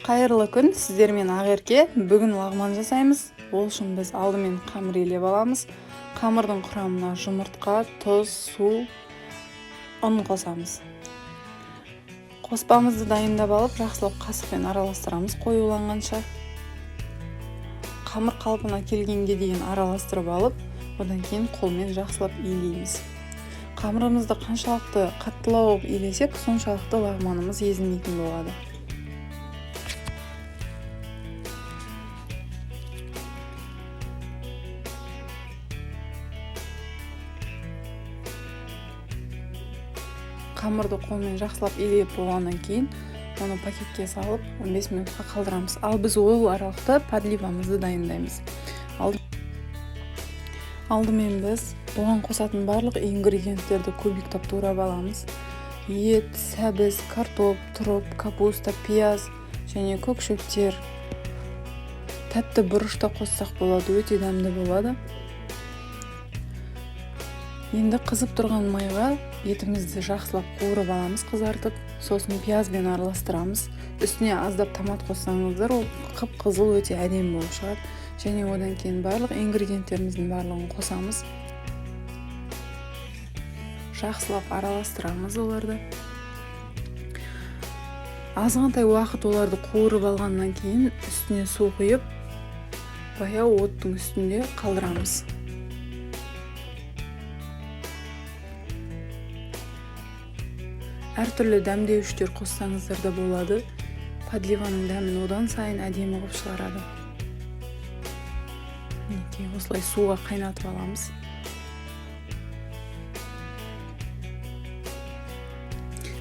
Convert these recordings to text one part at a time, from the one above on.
Қайырлы күн, сіздермен Ақерке. Бүгін лагман жасаймыз. Ол үшін біз алдымен қамыр елеп аламыз. Қамырдың құрамына жұмыртқа, тұз, су, ұн қосамыз. Қоспамызды дайындап алып, жақсылап қасықпен араластырамыз қоюланғанша. Қамыр қалпына келгенге дейін араластырып алып, одан кейін қолмен жақсылап илейміз. Қамырымызды қаншалықты қаттылау илесек, соншалықты лагманымыз езілмейтін болады. Қамырды қолмен жақсылап илеп болғаннан кейін, оны пакетке салып 15 минутқа қалдырамыз. Ал біз ол аралықта подливамызды дайындаймыз. Алдымен біз оған қосатын барлық ингредиенттерді кубиктап турап аламыз. Ет, сәбіз, картоп, тұрып, капуста, пияз және көкшөптер. Тәтті бұрышта қоссақ болады, өте дәмді болады. Енді қызып тұрған майға етімізді жақсылап қуырып аламыз, қызартып, сосын пиязбен араластырамыз. Үстіне аздап томат қоссаңыздар, ол қып-қызыл өте әдемі болып шығады. Және одан кейін барлық ингредиенттеріміздің барлығын қосамыз. Жақсылап араластырамыз оларды. Азғантай уақыт оларды қуырып алғаннан кейін үстіне су құйып, баяу оттың үстінде қалдырамыз. Әртүрлі дәмдеуіштер қоссаңыздар да болады. Подливаның дәмін одан сайын әдемі қылып шығарады. Осылай суға қайнатып аламыз.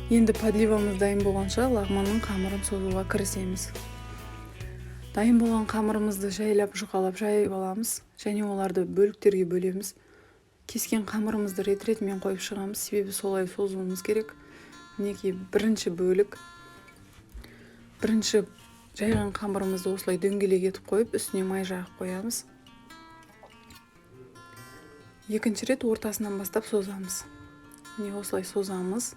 Енді подливамыз дайын болғанша лагманның қамырын созуға кірісеміз. Дайын болған қамырымызды жайлап жұқалап жайып аламыз, және оларды бөліктерге бөлеміз. Кескен қамырымызды рет-ретімен қойып шығамыз, себебі солай созуымыз керек. Мінекей бірінші бөлік. Бірінші жайған қамырымызды осылай дөңгелек етіп қойып, үстіне май жағып қоямыз. Екінші рет ортасынан бастап созамыз. Міне осылай созамыз.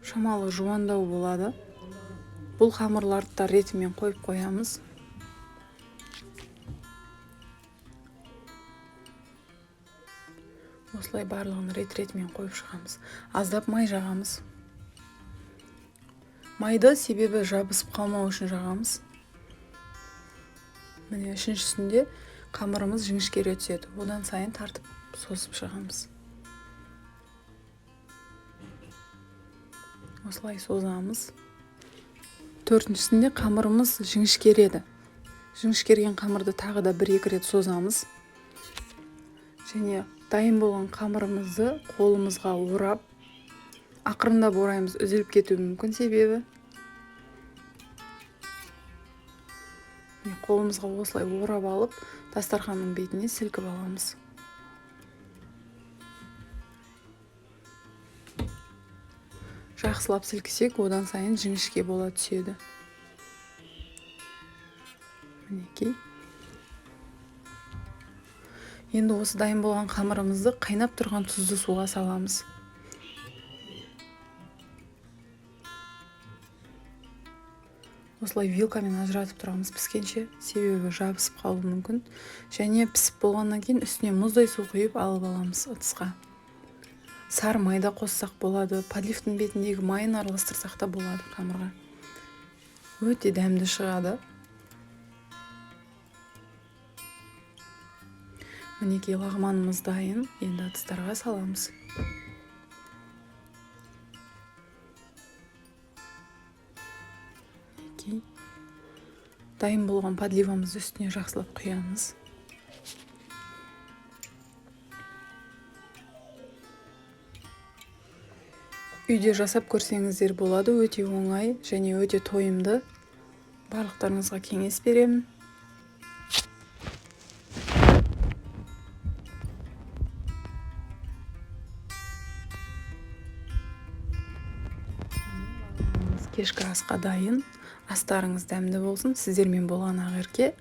Шамалы жуандау болады. Бұл қамырларды да ретімен қойып қоямыз. Осылай барлығын рет-ретімен қойып шығамыз. Аздап май жағамыз. Майды себебі жабысып қалмау үшін жағамыз. Міне үшіншісінде қамырымыз жіңішкере түседі. Одан сайын тартып созып шығамыз. Осылай созамыз. Төртіншісінде қамырымыз жіңішкереді. Жіңішкерген қамырды тағы да 1-2 рет созамыз. Және дайын болған қамырымызды қолымызға орап, ақырындап ораймыз, үзіліп кетуі мүмкін себебі. Қолымызға осылай орап алып, дастарханның бетіне сілкіп аламыз. Жақсылап сілкісек, одан сайын жіңішке бола түседі. Мінекей. Енді осы дайын болған қамырымызды қайнап тұрған тұзды суға саламыз. Осылай вилкамен ажыратып тұрамыз піскенше, себебі жабысып қалуы мүмкін. Және пісіп болғаннан кейін үстіне мұздай су құйып алып аламыз ыдысқа. Сары майда қоссақ болады, подливтың бетіндегі майын араластырсақ та болады қамырға. Өте дәмді шығады. Мінекей лагманымыз дайын, енді ыдыстарға саламыз. Дайын болған подливамызды үстіне жақсылап құямыз. Үйде жасап көрсеңіздер болады, өте оңай және өте тойымды. Барлықтарыңызға кеңес беремін. Кешкі асқа дайын. Астарыңыз дәмді болсын. Сіздермен болған Ақерке.